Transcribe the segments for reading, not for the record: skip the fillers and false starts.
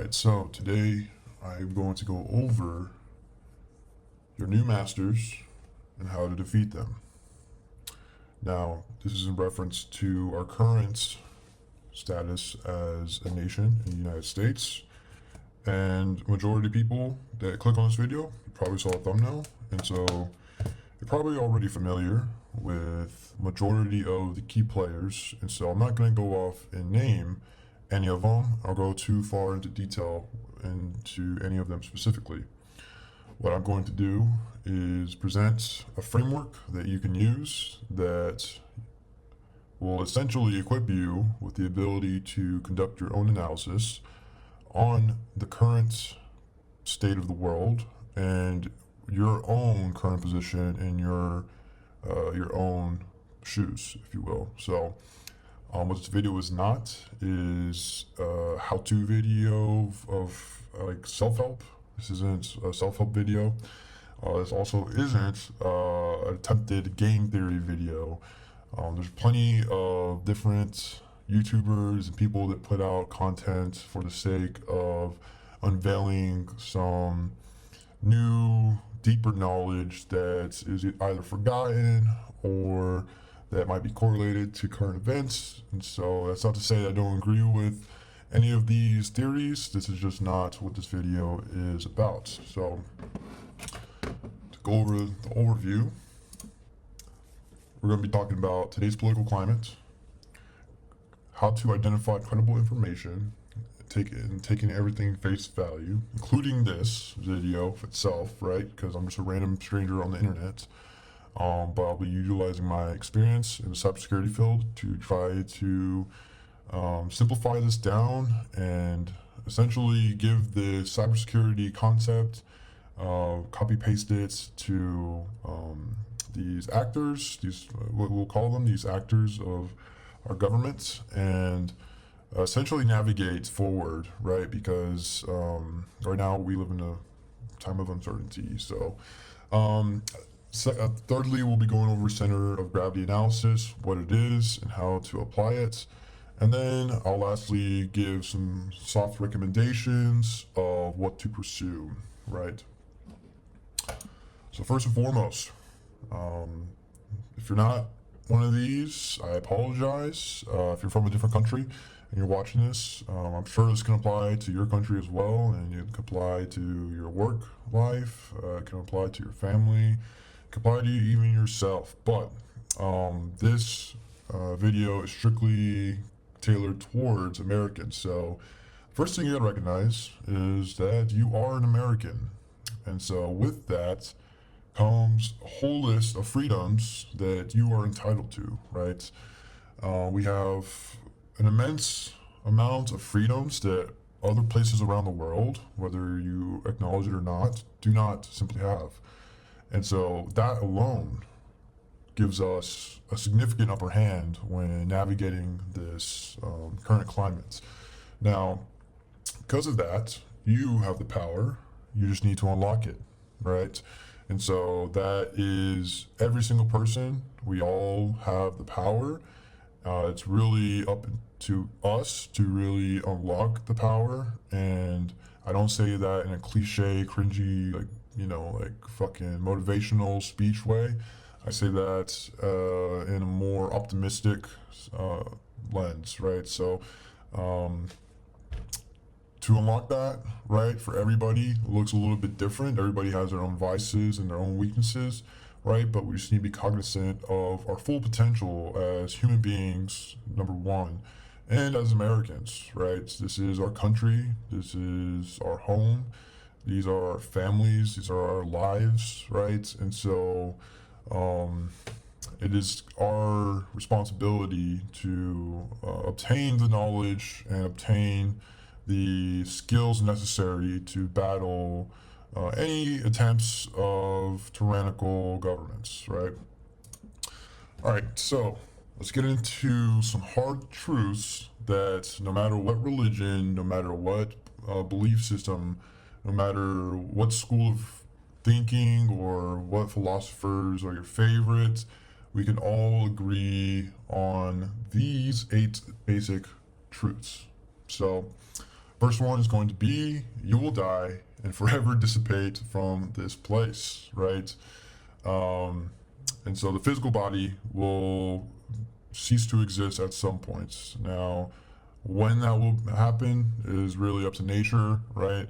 Alright, so today I'm going to go over your new masters and how to defeat them. Now, this is in reference to our current status as a nation in the United States. And majority of people that click on this video, you probably saw a thumbnail, and so you're probably already familiar with majority of the key players, and so I'm not going to go off and name any of them. I'll go too far into detail into any of them specifically. What I'm going to do is present a framework that you can use that will essentially equip you with the ability to conduct your own analysis on the current state of the world and your own current position in your own shoes, if you will. So what this video is not is a how-to video of like self-help. This isn't a self-help video. This also isn't an attempted game theory video. There's plenty of different YouTubers and people that put out content for the sake of unveiling some new, deeper knowledge that is either forgotten or that might be correlated to current events. And so that's not to say that I don't agree with any of these theories. This is just not what this video is about. So to go over the overview, we're going to be talking about today's political climate, how to identify credible information, taking everything face value, including this video itself, right? Because I'm just a random stranger on the internet. But I'll be utilizing my experience in the cybersecurity field to try to simplify this down and essentially give the cybersecurity concept, copy paste it to these actors, what we'll call them, these actors of our government, and essentially navigate forward, right? Because right now we live in a time of uncertainty. So thirdly, we'll be going over center of gravity analysis, what it is and how to apply it. And then I'll lastly give some soft recommendations of what to pursue, right? So first and foremost, if you're not one of these, I apologize. If you're from a different country and you're watching this, I'm sure this can apply to your country as well, and it can apply to your work life, it can apply to your family, apply to you, even yourself. But this video is strictly tailored towards Americans. So first thing you gotta recognize is that you are an American, and so with that comes a whole list of freedoms that you are entitled to, right? We have an immense amount of freedoms that other places around the world, whether you acknowledge it or not, do not simply have. And so that alone gives us a significant upper hand when navigating this current climate. Now, because of that, you have the power. You just need to unlock it, right? And so that is every single person. We all have the power. It's really up to us to really unlock the power. And I don't say that in a cliche, cringy, like fucking motivational speech way. I say that in a more optimistic lens, right? So to unlock that, right, for everybody, it looks a little bit different. Everybody has their own vices and their own weaknesses, right? But we just need to be cognizant of our full potential as human beings, number one, and as Americans, right? This is our country. This is our home. These are our families. These are our lives, right? And so it is our responsibility to obtain the knowledge and obtain the skills necessary to battle any attempts of tyrannical governments, right? All right, so let's get into some hard truths that no matter what religion, no matter what belief system, no matter what school of thinking or what philosophers are your favorites, we can all agree on these 8 basic truths. So First one is going to be you will die and forever dissipate from this place, right? And so the physical body will cease to exist at some point. Now, when that will happen is really up to nature, right?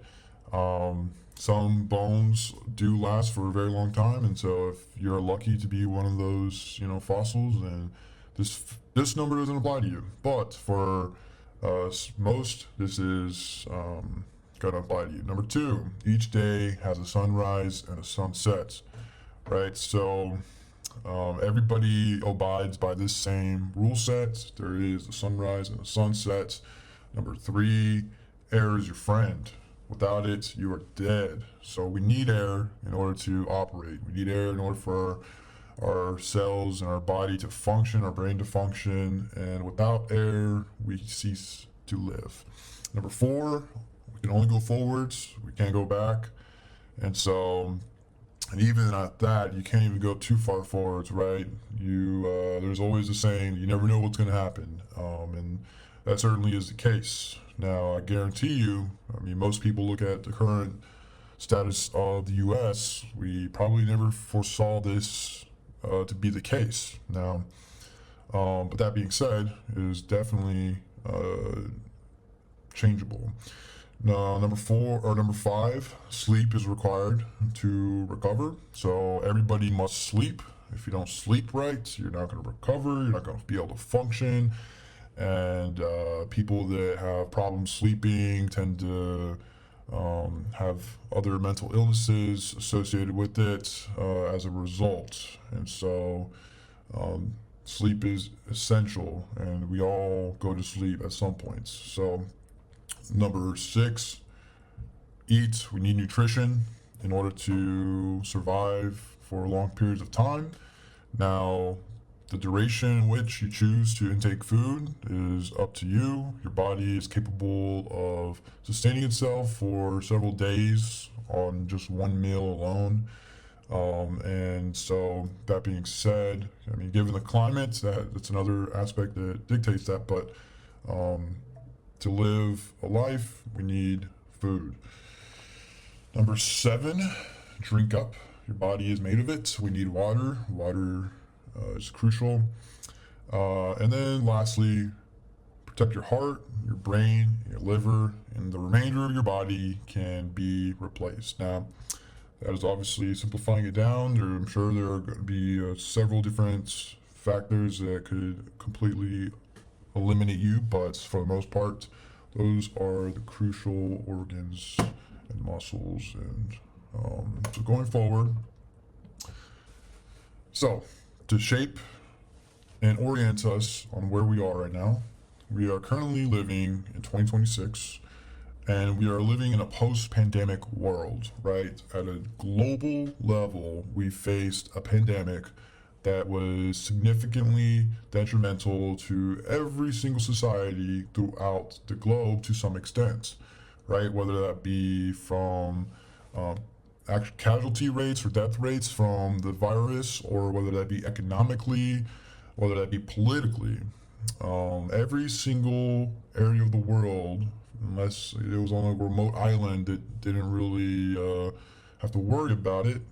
Some bones do last for a very long time, and so if you're lucky to be one of those, fossils, then this number doesn't apply to you. But for most, this is gonna apply to you. Number two, each day has a sunrise and a sunset, right? So everybody abides by this same rule set. There is a sunrise and a sunset. Number three, air is your friend. Without it, you are dead. So we need air in order to operate. We need air in order for our cells and our body to function, our brain to function. And without air, we cease to live. Number four, we can only go forwards. We can't go back. And so, and even at that, you can't even go too far forwards, right? There's always a saying, you never know what's going to happen. And that certainly is the case. Now, I guarantee you, most people look at the current status of the U.S., we probably never foresaw this to be the case. Now, but that being said, it is definitely changeable. Now, number five, sleep is required to recover. So everybody must sleep. If you don't sleep right, you're not going to recover. You're not going to be able to function. And people that have problems sleeping tend to have other mental illnesses associated with it as a result. And so sleep is essential, and we all go to sleep at some points. So number six, eat. We need nutrition in order to survive for long periods of time. Now, the duration in which you choose to intake food is up to you. Your body is capable of sustaining itself for several days on just one meal alone. And so, that being said, given the climate, that's another aspect that dictates that. But to live a life, we need food. Number seven, drink up. Your body is made of it. We need water. Water is crucial. And then lastly, protect your heart, your brain, your liver, and the remainder of your body can be replaced. Now, that is obviously simplifying it down. I'm sure there are going to be several different factors that could completely eliminate you, but for the most part, those are the crucial organs and muscles. And so going forward, so to shape and orient us on where we are right now, we are currently living in 2026, and we are living in a post-pandemic world, right? At a global level, we faced a pandemic that was significantly detrimental to every single society throughout the globe to some extent, right? Whether that be from casualty rates or death rates from the virus, or whether that be economically, whether that be politically. Every single area of the world, unless it was on a remote island that didn't really have to worry about it,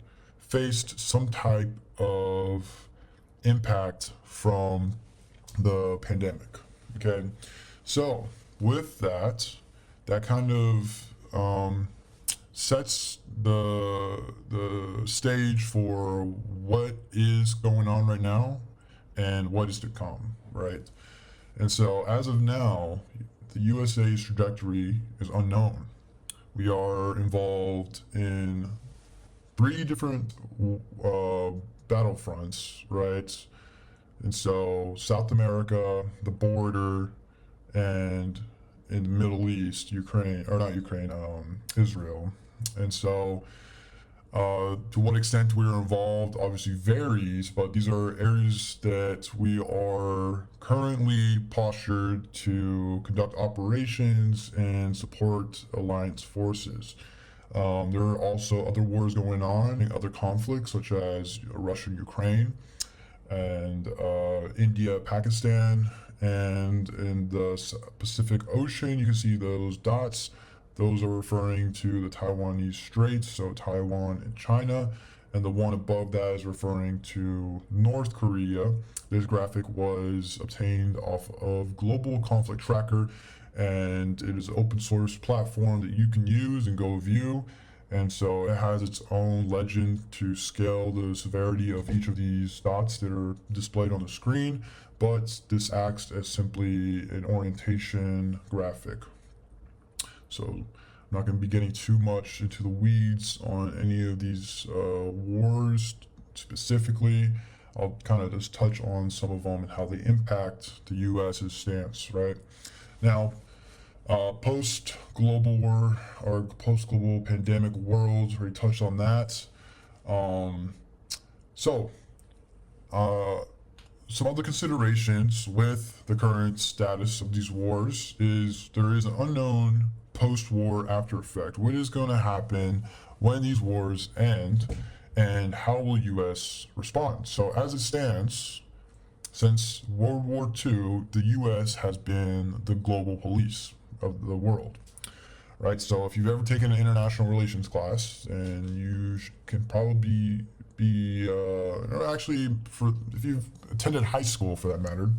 faced some type of impact from the pandemic. Okay, so with that kind of sets the stage for what is going on right now and what is to come, right? And so as of now, the USA's trajectory is unknown. We are involved in 3 different battlefronts, right? And so South America, the border, and in the Middle East, Israel. And so to what extent we're involved obviously varies, but these are areas that we are currently postured to conduct operations and support alliance forces. There are also other wars going on and other conflicts, such as Russia, Ukraine, and India, Pakistan, and in the Pacific Ocean, you can see those dots. Those are referring to the Taiwanese Straits, so Taiwan and China. And the one above that is referring to North Korea. This graphic was obtained off of Global Conflict Tracker, and it is an open source platform that you can use and go view. And so it has its own legend to scale the severity of each of these dots that are displayed on the screen, but this acts as simply an orientation graphic. So I'm not going to be getting too much into the weeds on any of these wars specifically. I'll kind of just touch on some of them and how they impact the U.S.'s stance, right? Now, post-global war or post-global pandemic world, we touched on that. So, some other considerations with the current status of these wars is there is an unknown post-war after effect. What is going to happen when these wars end, and how will U.S. respond? So as it stands, since World War II, the U.S. has been the global police of the world, right? So if you've ever taken an international relations class, and you can probably be, or actually, if you've attended high school for that matter,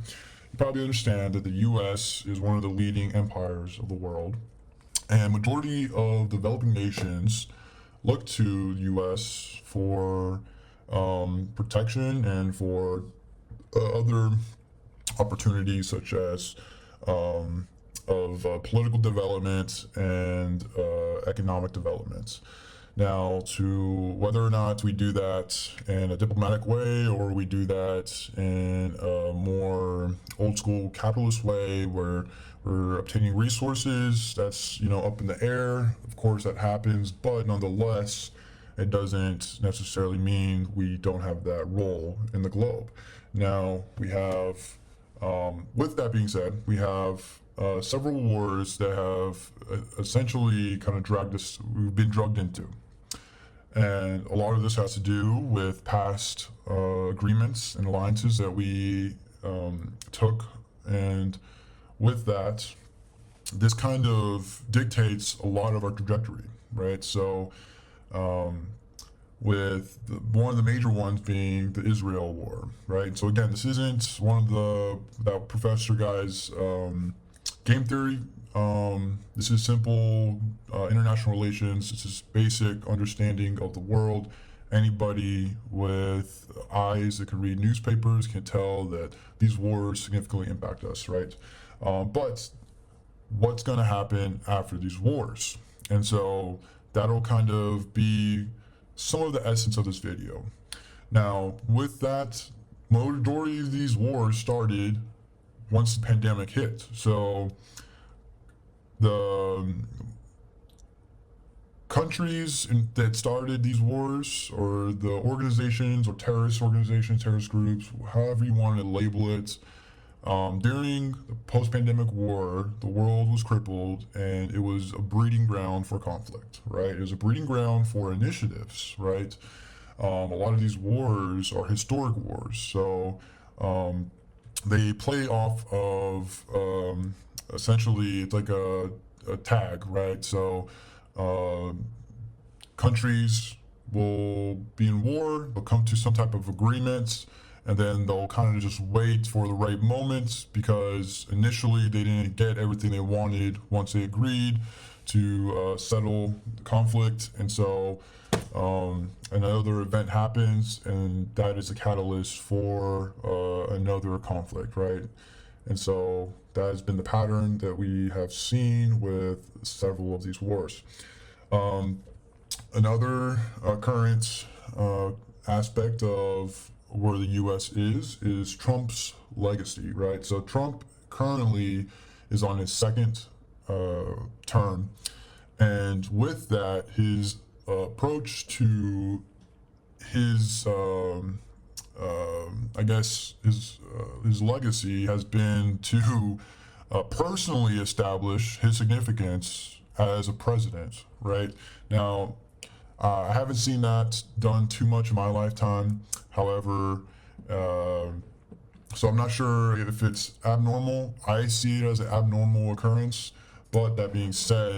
you probably understand that the U.S. is one of the leading empires of the world, and majority of developing nations look to the U.S. for protection and for other opportunities such as political development and economic development. Now, to whether or not we do that in a diplomatic way or we do that in a more old school capitalist way where we're obtaining resources, that's up in the air. Of course that happens, but nonetheless it doesn't necessarily mean we don't have that role in the globe. Now we have, with that being said, we have several wars that have essentially kind of we've been drugged into. And a lot of this has to do with past agreements and alliances that we took. And with that, this kind of dictates a lot of our trajectory, right? So with one of the major ones being the Israel war, right? So again, this isn't one of that professor guy's game theory. This is simple international relations. It's just basic understanding of the world. Anybody with eyes that can read newspapers can tell that these wars significantly impact us, right? But what's going to happen after these wars? And so that'll kind of be some of the essence of this video. Now, with that, majority of these wars started once the pandemic hit. So the countries that started these wars, or the organizations or terrorist organizations, terrorist groups, however you want to label it, during the post-pandemic war, the world was crippled, and it was a breeding ground for conflict, right? It was a breeding ground for initiatives, right? A lot of these wars are historic wars, so they play off of essentially it's like a tag, right? So countries will be in war, they'll come to some type of agreements, and then they'll kind of just wait for the right moment, because initially they didn't get everything they wanted once they agreed to settle the conflict. And so another event happens, and that is a catalyst for another conflict, right? And so that has been the pattern that we have seen with several of these wars. Another current aspect of where the U.S. is Trump's legacy, right? So Trump currently is on his second term, and with that, his approach to his, I guess his legacy has been to personally establish his significance as a president, right? Now, I haven't seen that done too much in my lifetime. However, So I'm not sure if it's abnormal. I see it as an abnormal occurrence, but that being said,